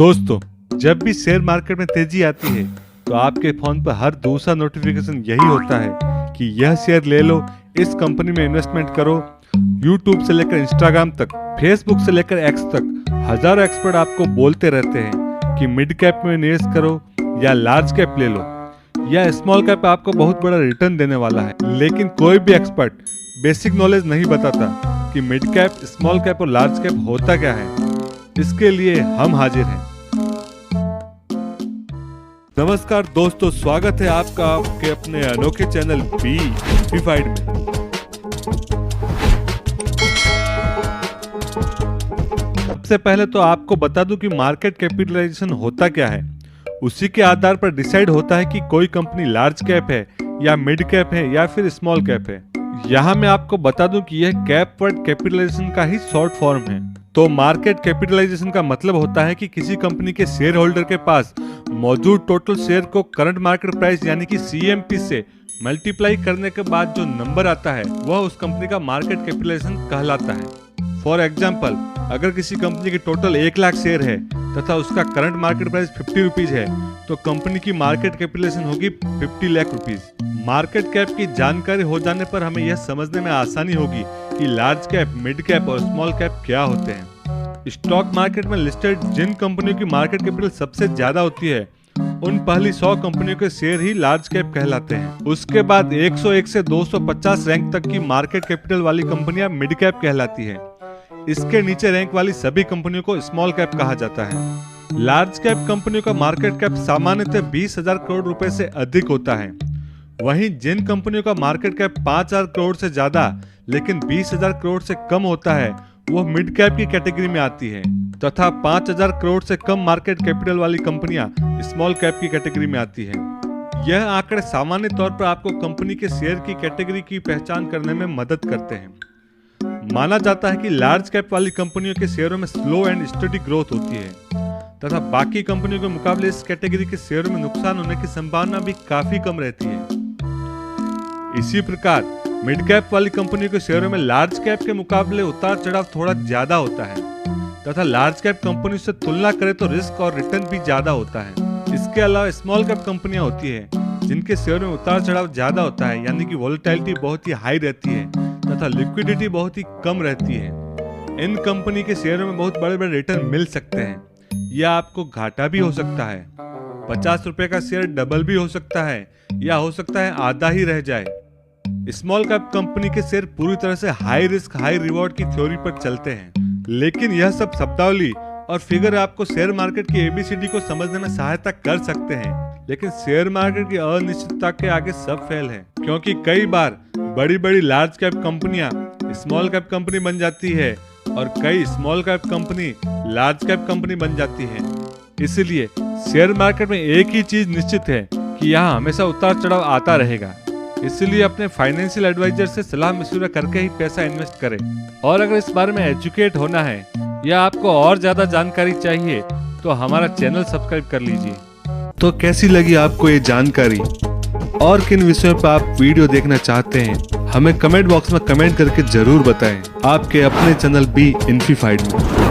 दोस्तों, जब भी शेयर मार्केट में तेजी आती है तो आपके फोन पर हर दूसरा नोटिफिकेशन यही होता है कि यह शेयर ले लो, इस कंपनी में इन्वेस्टमेंट करो। यूट्यूब से लेकर इंस्टाग्राम तक, फेसबुक से लेकर एक्स तक हजारों एक्सपर्ट आपको बोलते रहते हैं कि मिड कैप में निवेश करो या लार्ज कैप ले लो या स्मॉल कैप आपको बहुत बड़ा रिटर्न देने वाला है। लेकिन कोई भी एक्सपर्ट बेसिक नॉलेज नहीं बताता कि मिड कैप, स्मॉल कैप और लार्ज कैप होता क्या है। इसके लिए हम हाजिर हैं। नमस्कार दोस्तों, स्वागत है आपका आपके अपने अनोखे चैनल बी इन्फीफाइड में। सबसे पहले तो आपको बता दूं कि मार्केट कैपिटलाइजेशन होता क्या है। उसी के आधार पर डिसाइड होता है कि कोई कंपनी लार्ज कैप है या मिड कैप है या फिर स्मॉल कैप है। यहाँ मैं आपको बता दूं कि यह कैप वर्ड कैपिटलाइजेशन का ही शॉर्ट फॉर्म है। तो मार्केट कैपिटलाइजेशन का मतलब होता है कि किसी कंपनी के शेयर होल्डर के पास मौजूद टोटल शेयर को करंट मार्केट प्राइस यानी कि CMP से मल्टीप्लाई करने के बाद जो नंबर आता है वह उस कंपनी का मार्केट कैपिटलाइजेशन कहलाता है। फॉर एग्जाम्पल, अगर किसी कंपनी के टोटल 1 लाख शेयर है तथा उसका करंट मार्केट प्राइस 50 रुपीज है तो कंपनी की मार्केट कैपिटलाइजेशन होगी 50 लाख रुपीज। मार्केट कैप की जानकारी हो जाने पर हमें यह समझने में आसानी होगी कि लार्ज कैप, मिड कैप और स्मॉल कैप क्या होते हैं। स्टॉक मार्केट में लिस्टेड जिन कंपनियों की मार्केट कैपिटल सबसे ज्यादा होती है उन पहली 100 कंपनियों के शेयर ही लार्ज कैप कहलाते हैं। उसके बाद 101 से 250 रैंक तक की मार्केट कैपिटल वाली कंपनियां मिड कैप कहलाती है। इसके नीचे रैंक वाली सभी कंपनियों को स्मॉल कैप कहा जाता है। लार्ज कैप कंपनियों का मार्केट कैप सामान्यतः 20,000 करोड़ रुपए से अधिक होता है। वहीं जिन कंपनियों का मार्केट कैप 5,000 करोड़ से ज्यादा लेकिन 20,000 करोड़ से कम होता है वह मिड कैप की कैटेगरी में आती है तथा 5,000 करोड़ से कम मार्केट कैपिटल वाली कंपनियां स्मॉल कैप की कैटेगरी में आती है। यह आंकड़े सामान्य तौर पर आपको कंपनी के शेयर की कैटेगरी की पहचान करने में मदद करते हैं। माना जाता है कि लार्ज कैप वाली कंपनियों के शेयरों में स्लो एंड स्टडी ग्रोथ होती है तथा बाकी कंपनियों के मुकाबले इस कैटेगरी के शेयरों में नुकसान होने की संभावना भी काफी कम रहती है। इसी प्रकार मिड कैप वाली कंपनियों के शेयरों में लार्ज कैप के मुकाबले उतार चढ़ाव थोड़ा ज्यादा होता है तथा लार्ज कैप कंपनी से तुलना करें तो रिस्क और रिटर्न भी ज्यादा होता है। इसके अलावा स्मॉल कैप कंपनियां होती है जिनके शेयरों में उतार चढ़ाव ज्यादा होता है यानी कि वोलेटिलिटी बहुत ही हाई रहती है तथा लिक्विडिटी बहुत ही कम रहती है। इन कंपनी के शेयरों में बहुत बड़े बड़े रिटर्न मिल सकते हैं या आपको घाटा भी हो सकता है। 50 रुपए का शेयर डबल भी हो सकता है या हो सकता है आधा ही रह जाए। स्मॉल कैप कंपनी के शेयर पूरी तरह से हाई रिस्क हाई रिवॉर्ड की थ्योरी पर चलते हैं। लेकिन यह सब शब्दावली और फिगर आपको शेयर मार्केट की ABCD को समझने में सहायता कर सकते हैं, लेकिन शेयर मार्केट की अनिश्चितता के आगे सब फेल है। क्योंकि कई बार बड़ी बड़ी लार्ज कैप कंपनियां स्मॉल कैप कंपनी बन जाती है और कई small cap company large cap company बन जाती है। इसलिए शेयर मार्केट में एक ही चीज निश्चित है कि यहाँ हमेशा उतार चढ़ाव आता रहेगा। इसलिए अपने फाइनेंशियल एडवाइजर से सलाह मशवरा करके ही पैसा इन्वेस्ट करें। और अगर इस बारे में एजुकेट होना है या आपको और ज्यादा जानकारी चाहिए तो हमारा चैनल सब्सक्राइब कर लीजिए। तो कैसी लगी आपको ये जानकारी और किन विषयों पर आप वीडियो देखना चाहते हैं हमें कमेंट बॉक्स में कमेंट करके जरूर बताएं। आपके अपने चैनल बी इन्फीफाइड में।